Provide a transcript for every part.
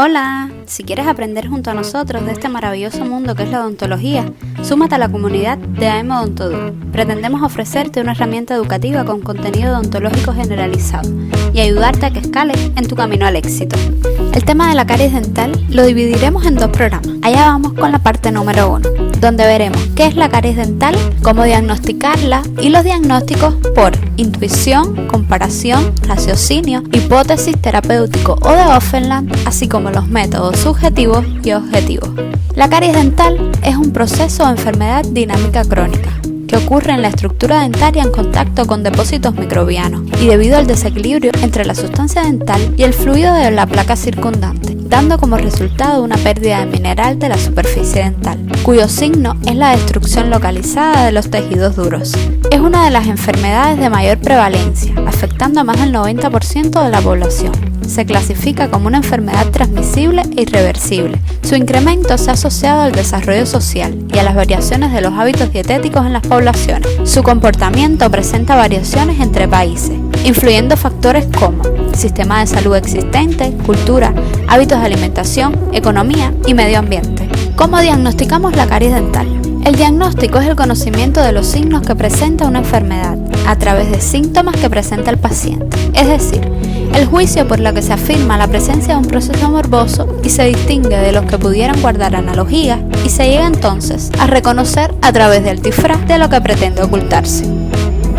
Hola, si quieres aprender junto a nosotros de este maravilloso mundo que es la odontología, súmate a la comunidad de AM Odontodu. Pretendemos ofrecerte una herramienta educativa con contenido odontológico generalizado y ayudarte a que escales en tu camino al éxito. El tema de la caries dental lo dividiremos en 2 programas. Allá vamos con la parte número 1, donde veremos qué es la caries dental, cómo diagnosticarla y los diagnósticos por intuición, comparación, raciocinio, hipótesis, terapéutico o de Offerland, así como los métodos subjetivos y objetivos. La caries dental es un proceso o enfermedad dinámica crónica que ocurre en la estructura dentaria en contacto con depósitos microbianos y debido al desequilibrio entre la sustancia dental y el fluido de la placa circundante, dando como resultado una pérdida de mineral de la superficie dental, cuyo signo es la destrucción localizada de los tejidos duros. Es una de las enfermedades de mayor prevalencia, afectando a más del 90% de la población. Se clasifica como una enfermedad transmisible e irreversible. Su incremento se ha asociado al desarrollo social y a las variaciones de los hábitos dietéticos en las poblaciones. Su comportamiento presenta variaciones entre países, influyendo factores como sistema de salud existente, cultura, hábitos de alimentación, economía y medio ambiente. ¿Cómo diagnosticamos la caries dental? El diagnóstico es el conocimiento de los signos que presenta una enfermedad a través de síntomas que presenta el paciente, es decir, el juicio por lo que se afirma la presencia de un proceso morboso y se distingue de los que pudieran guardar analogías y se llega entonces a reconocer a través del disfraz de lo que pretende ocultarse.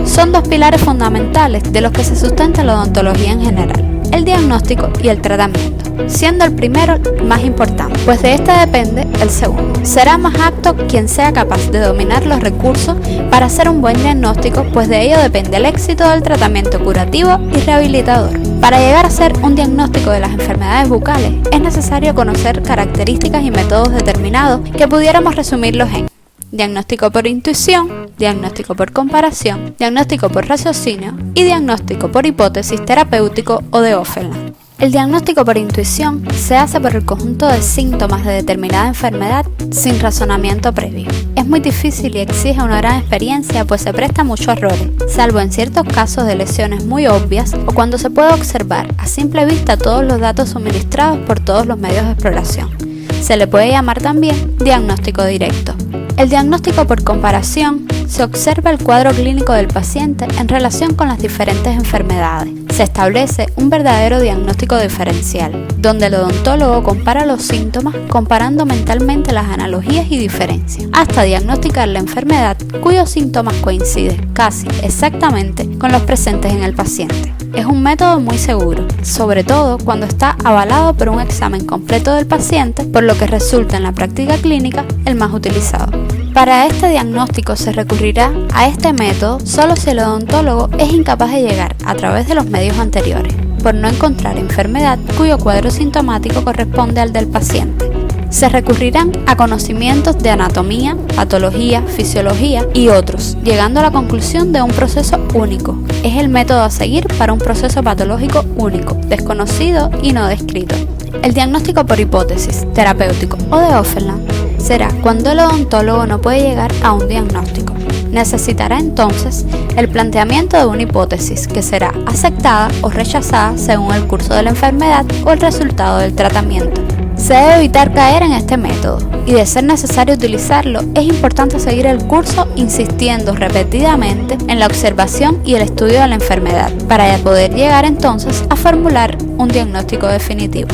Son 2 pilares fundamentales de los que se sustenta la odontología en general, el diagnóstico y el tratamiento, siendo el primero más importante, pues de este depende el segundo. Será más apto quien sea capaz de dominar los recursos para hacer un buen diagnóstico, pues de ello depende el éxito del tratamiento curativo y rehabilitador. Para llegar a hacer un diagnóstico de las enfermedades bucales, es necesario conocer características y métodos determinados que pudiéramos resumirlos en diagnóstico por intuición, diagnóstico por comparación, diagnóstico por raciocinio y diagnóstico por hipótesis terapéutico o de Offerland. El diagnóstico por intuición se hace por el conjunto de síntomas de determinada enfermedad sin razonamiento previo. Es muy difícil y exige una gran experiencia, pues se presta a muchos errores, salvo en ciertos casos de lesiones muy obvias o cuando se puede observar a simple vista todos los datos suministrados por todos los medios de exploración. Se le puede llamar también diagnóstico directo. El diagnóstico por comparación se observa el cuadro clínico del paciente en relación con las diferentes enfermedades. Se establece un verdadero diagnóstico diferencial, donde el odontólogo compara los síntomas comparando mentalmente las analogías y diferencias, hasta diagnosticar la enfermedad cuyos síntomas coinciden casi exactamente con los presentes en el paciente. Es un método muy seguro, sobre todo cuando está avalado por un examen completo del paciente, por lo que resulta en la práctica clínica el más utilizado. Para este diagnóstico se recurrirá a este método solo si el odontólogo es incapaz de llegar a través de los medios anteriores, por no encontrar enfermedad cuyo cuadro sintomático corresponde al del paciente. Se recurrirán a conocimientos de anatomía, patología, fisiología y otros, llegando a la conclusión de un proceso único. Es el método a seguir para un proceso patológico único, desconocido y no descrito. El diagnóstico por hipótesis, terapéutico o de Offerland será cuando el odontólogo no puede llegar a un diagnóstico. Necesitará entonces el planteamiento de una hipótesis que será aceptada o rechazada según el curso de la enfermedad o el resultado del tratamiento. Se debe evitar caer en este método y de ser necesario utilizarlo es importante seguir el curso insistiendo repetidamente en la observación y el estudio de la enfermedad para poder llegar entonces a formular un diagnóstico definitivo.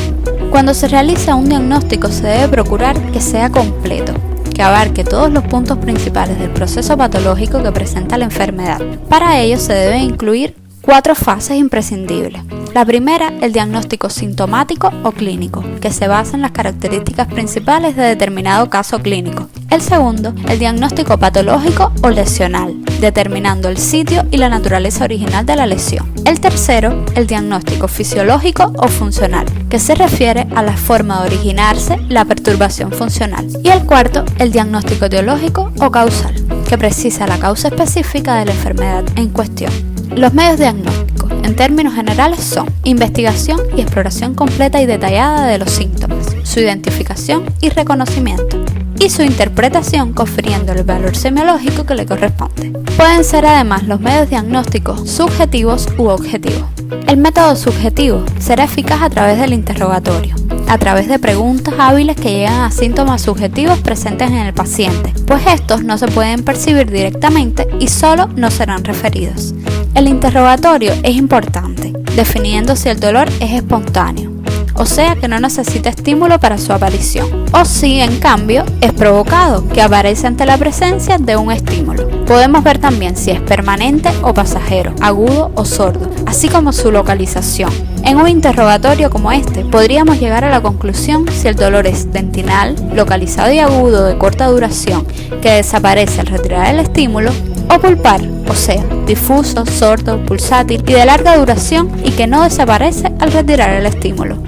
Cuando se realiza un diagnóstico se debe procurar que sea completo, que abarque todos los puntos principales del proceso patológico que presenta la enfermedad. Para ello se deben incluir 4 fases imprescindibles. La primera, el diagnóstico sintomático o clínico, que se basa en las características principales de determinado caso clínico. El segundo, el diagnóstico patológico o lesional, determinando el sitio y la naturaleza original de la lesión. El tercero, el diagnóstico fisiológico o funcional, que se refiere a la forma de originarse la perturbación funcional. Y el cuarto, el diagnóstico etiológico o causal, que precisa la causa específica de la enfermedad en cuestión. Los medios diagnósticos, en términos generales, son investigación y exploración completa y detallada de los síntomas, su identificación y reconocimiento, y su interpretación confiriendo el valor semiológico que le corresponde. Pueden ser además los medios diagnósticos subjetivos u objetivos. El método subjetivo será eficaz a través del interrogatorio, a través de preguntas hábiles que llegan a síntomas subjetivos presentes en el paciente, pues estos no se pueden percibir directamente y solo nos serán referidos. El interrogatorio es importante, definiendo si el dolor es espontáneo, o sea que no necesita estímulo para su aparición, o si en cambio es provocado, que aparece ante la presencia de un estímulo. Podemos ver también si es permanente o pasajero, agudo o sordo, así como su localización. En un interrogatorio como este, podríamos llegar a la conclusión si el dolor es dentinal, localizado y agudo de corta duración, que desaparece al retirar el estímulo, o pulpar, o sea, difuso, sordo, pulsátil y de larga duración y que no desaparece al retirar el estímulo.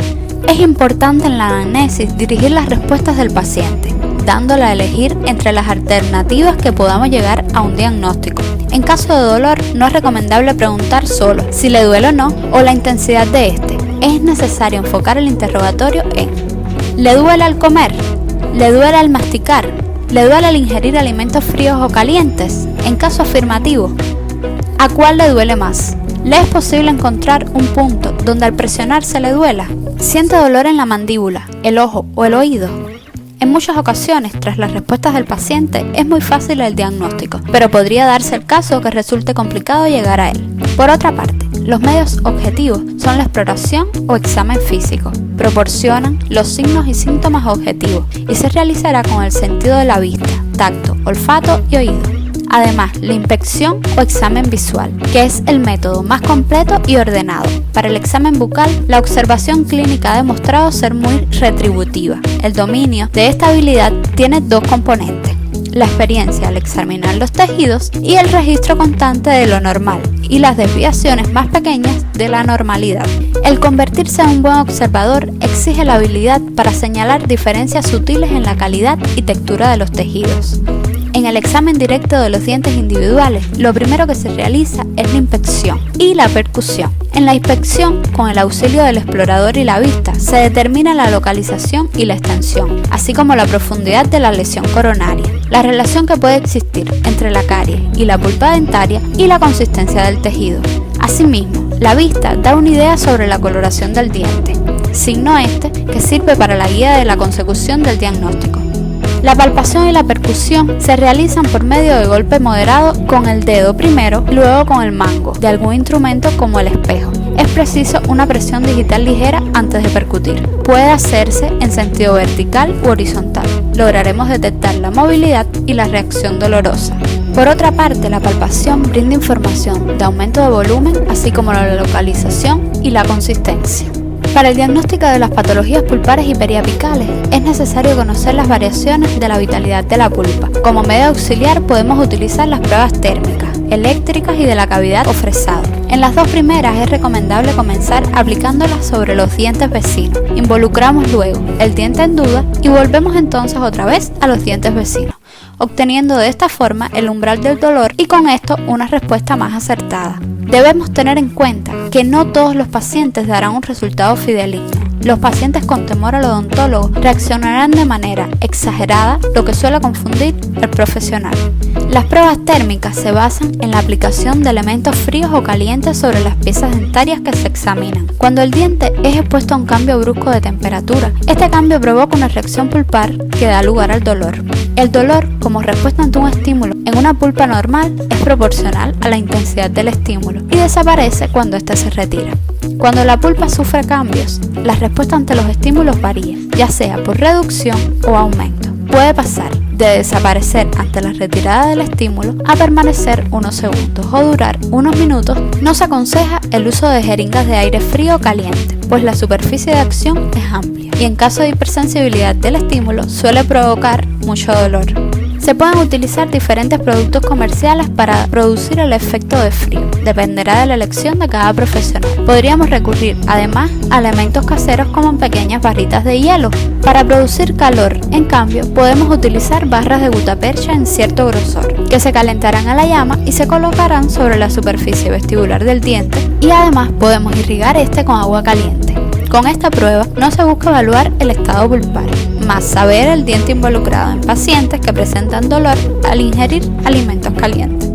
Es importante en la anamnesis dirigir las respuestas del paciente, dándole a elegir entre las alternativas que podamos llegar a un diagnóstico. En caso de dolor, no es recomendable preguntar solo si le duele o no o la intensidad de este. Es necesario enfocar el interrogatorio en: ¿le duele al comer? ¿Le duele al masticar? ¿Le duele al ingerir alimentos fríos o calientes? En caso afirmativo, ¿a cuál le duele más? ¿Le es posible encontrar un punto donde al presionar se le duela? ¿Siente dolor en la mandíbula, el ojo o el oído? En muchas ocasiones, tras las respuestas del paciente, es muy fácil el diagnóstico, pero podría darse el caso que resulte complicado llegar a él. Por otra parte, los medios objetivos son la exploración o examen físico. Proporcionan los signos y síntomas objetivos y se realizará con el sentido de la vista, tacto, olfato y oído. Además, la inspección o examen visual, que es el método más completo y ordenado. Para el examen bucal, la observación clínica ha demostrado ser muy retributiva. El dominio de esta habilidad tiene dos componentes: la experiencia al examinar los tejidos y el registro constante de lo normal y las desviaciones más pequeñas de la normalidad. El convertirse en un buen observador exige la habilidad para señalar diferencias sutiles en la calidad y textura de los tejidos. En el examen directo de los dientes individuales, lo primero que se realiza es la inspección y la percusión. En la inspección, con el auxilio del explorador y la vista, se determina la localización y la extensión, así como la profundidad de la lesión coronaria, la relación que puede existir entre la caries y la pulpa dentaria y la consistencia del tejido. Asimismo, la vista da una idea sobre la coloración del diente, signo este que sirve para la guía de la consecución del diagnóstico. La palpación y la percusión se realizan por medio de golpe moderado con el dedo primero y luego con el mango de algún instrumento como el espejo. Es preciso una presión digital ligera antes de percutir. Puede hacerse en sentido vertical u horizontal. Lograremos detectar la movilidad y la reacción dolorosa. Por otra parte, la palpación brinda información de aumento de volumen, así como la localización y la consistencia. Para el diagnóstico de las patologías pulpares y periapicales es necesario conocer las variaciones de la vitalidad de la pulpa. Como medio auxiliar podemos utilizar las pruebas térmicas, eléctricas y de la cavidad o fresado. En las dos primeras es recomendable comenzar aplicándolas sobre los dientes vecinos. Involucramos luego el diente en duda y volvemos entonces otra vez a los dientes vecinos, obteniendo de esta forma el umbral del dolor y con esto una respuesta más acertada. Debemos tener en cuenta que no todos los pacientes darán un resultado fidedigno. Los pacientes con temor al odontólogo reaccionarán de manera exagerada, lo que suele confundir al profesional. Las pruebas térmicas se basan en la aplicación de elementos fríos o calientes sobre las piezas dentarias que se examinan. Cuando el diente es expuesto a un cambio brusco de temperatura, este cambio provoca una reacción pulpar que da lugar al dolor. El dolor, como respuesta ante un estímulo en una pulpa normal, es proporcional a la intensidad del estímulo y desaparece cuando éste se retira. Cuando la pulpa sufre cambios, la respuesta ante los estímulos varía, ya sea por reducción o aumento. Puede pasar de desaparecer ante la retirada del estímulo a permanecer unos segundos o durar unos minutos. No se aconseja el uso de jeringas de aire frío o caliente, pues la superficie de acción es amplia y en caso de hipersensibilidad del estímulo suele provocar mucho dolor. Se pueden utilizar diferentes productos comerciales para producir el efecto de frío. Dependerá de la elección de cada profesional. Podríamos recurrir además a elementos caseros como pequeñas barritas de hielo. Para producir calor, en cambio, podemos utilizar barras de gutapercha en cierto grosor, que se calentarán a la llama y se colocarán sobre la superficie vestibular del diente y además podemos irrigar este con agua caliente. Con esta prueba no se busca evaluar el estado pulpar, más saber el diente involucrado en pacientes que presentan dolor al ingerir alimentos calientes.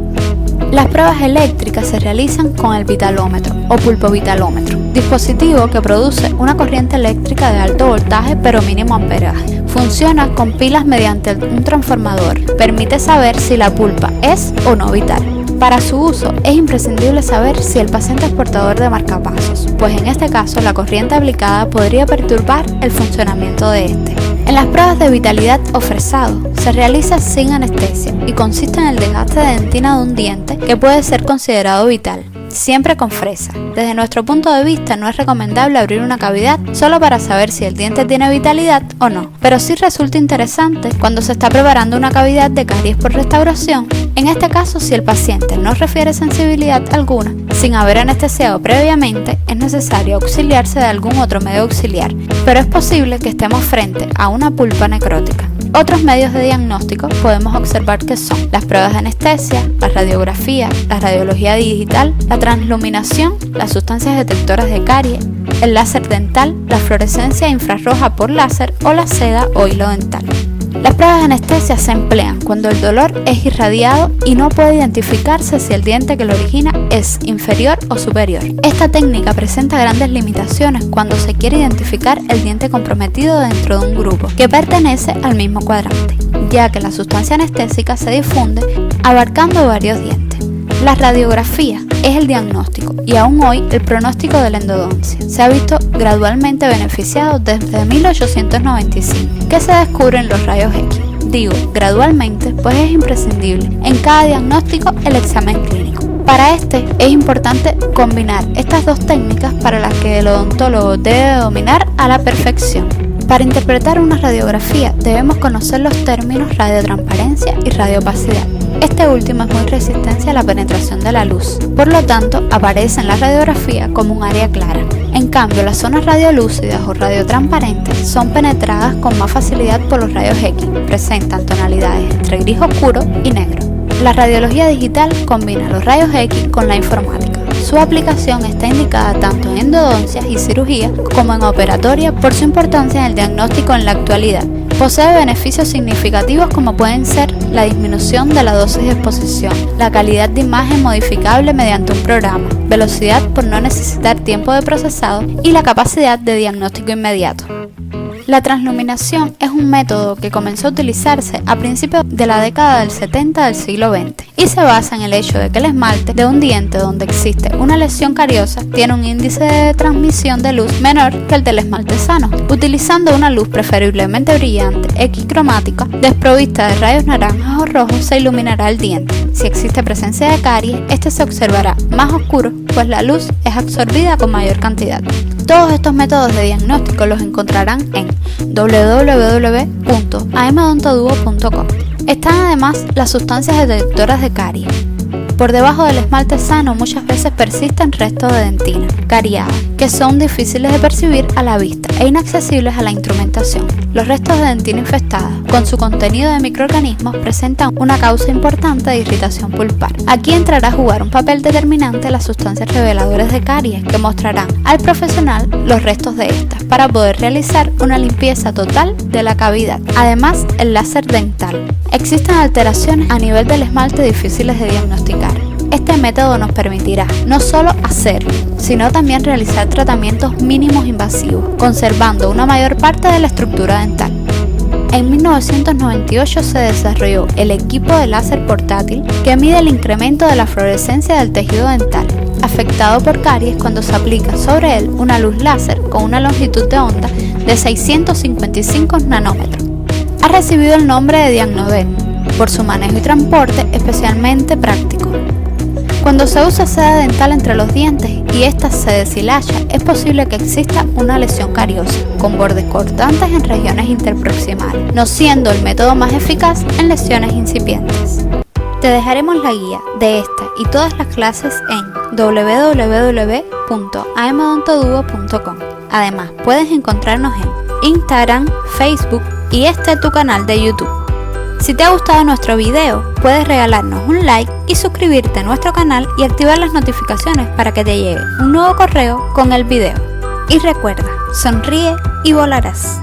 Las pruebas eléctricas práctica se realizan con el vitalómetro o pulpovitalómetro, dispositivo que produce una corriente eléctrica de alto voltaje pero mínimo amperaje. Funciona con pilas mediante un transformador. Permite saber si la pulpa es o no vital. Para su uso es imprescindible saber si el paciente es portador de marcapasos, pues en este caso la corriente aplicada podría perturbar el funcionamiento de este. En las pruebas de vitalidad o fresado se realiza sin anestesia y consiste en el desgaste de dentina de un diente que puede ser considerado vital, siempre con fresa. Desde nuestro punto de vista no es recomendable abrir una cavidad solo para saber si el diente tiene vitalidad o no, pero sí resulta interesante cuando se está preparando una cavidad de caries por restauración. En este caso, si el paciente no refiere sensibilidad alguna, sin haber anestesiado previamente, es necesario auxiliarse de algún otro medio auxiliar, pero es posible que estemos frente a una pulpa necrótica. Otros medios de diagnóstico podemos observar que son las pruebas de anestesia, la radiografía, la radiología digital, la transluminación, las sustancias detectoras de caries, el láser dental, la fluorescencia infrarroja por láser o la seda o hilo dental. Las pruebas de anestesia se emplean cuando el dolor es irradiado y no puede identificarse si el diente que lo origina es inferior o superior. Esta técnica presenta grandes limitaciones cuando se quiere identificar el diente comprometido dentro de un grupo que pertenece al mismo cuadrante, ya que la sustancia anestésica se difunde abarcando varios dientes. La radiografía es el diagnóstico y aún hoy el pronóstico de la endodoncia se ha visto gradualmente beneficiado desde 1895, que se descubren los rayos X. Digo gradualmente, pues es imprescindible en cada diagnóstico el examen clínico. Para este es importante combinar estas dos técnicas para las que el odontólogo debe dominar a la perfección. Para interpretar una radiografía debemos conocer los términos radiotransparencia y radiopacidad. Este último es muy resistente a la penetración de la luz, por lo tanto aparece en la radiografía como un área clara. En cambio, las zonas radiolúcidas o radiotransparentes son penetradas con más facilidad por los rayos X, presentan tonalidades entre gris oscuro y negro. La radiología digital combina los rayos X con la informática. Su aplicación está indicada tanto en endodoncias y cirugía como en operatoria por su importancia en el diagnóstico en la actualidad. Posee beneficios significativos como pueden ser la disminución de la dosis de exposición, la calidad de imagen modificable mediante un programa, velocidad por no necesitar tiempo de procesado y la capacidad de diagnóstico inmediato. La transluminación es un método que comenzó a utilizarse a principios de la década del 70 del siglo XX y se basa en el hecho de que el esmalte de un diente donde existe una lesión cariosa tiene un índice de transmisión de luz menor que el del esmalte sano. Utilizando una luz preferiblemente brillante, X-cromática, desprovista de rayos naranjas o rojos, se iluminará el diente. Si existe presencia de caries, este se observará más oscuro, pues la luz es absorbida con mayor cantidad. Todos estos métodos de diagnóstico los encontrarán en www.amodontoduo.com. Están además las sustancias detectoras de caries. Por debajo del esmalte sano muchas veces persisten restos de dentina cariada, que son difíciles de percibir a la vista e inaccesibles a la instrumentación. Los restos de dentina infestada, con su contenido de microorganismos, presentan una causa importante de irritación pulpar. Aquí entrará a jugar un papel determinante las sustancias reveladoras de caries, que mostrarán al profesional los restos de estas para poder realizar una limpieza total de la cavidad. Además, el láser dental. Existen alteraciones a nivel del esmalte difíciles de diagnosticar. Este método nos permitirá no solo hacer, sino también realizar tratamientos mínimos invasivos, conservando una mayor parte de la estructura dental. En 1998 se desarrolló el equipo de láser portátil que mide el incremento de la fluorescencia del tejido dental afectado por caries cuando se aplica sobre él una luz láser con una longitud de onda de 655 nanómetros. Ha recibido el nombre de Diagnodet por su manejo y transporte especialmente práctico. Cuando se usa seda dental entre los dientes y ésta se deshilacha, es posible que exista una lesión cariosa, con bordes cortantes en regiones interproximales, no siendo el método más eficaz en lesiones incipientes. Te dejaremos la guía de esta y todas las clases en www.amodontoduo.com. Además, puedes encontrarnos en Instagram, Facebook y tu canal de YouTube. Si te ha gustado nuestro video, puedes regalarnos un like y suscribirte a nuestro canal y activar las notificaciones para que te llegue un nuevo correo con el video. Y recuerda, sonríe y volarás.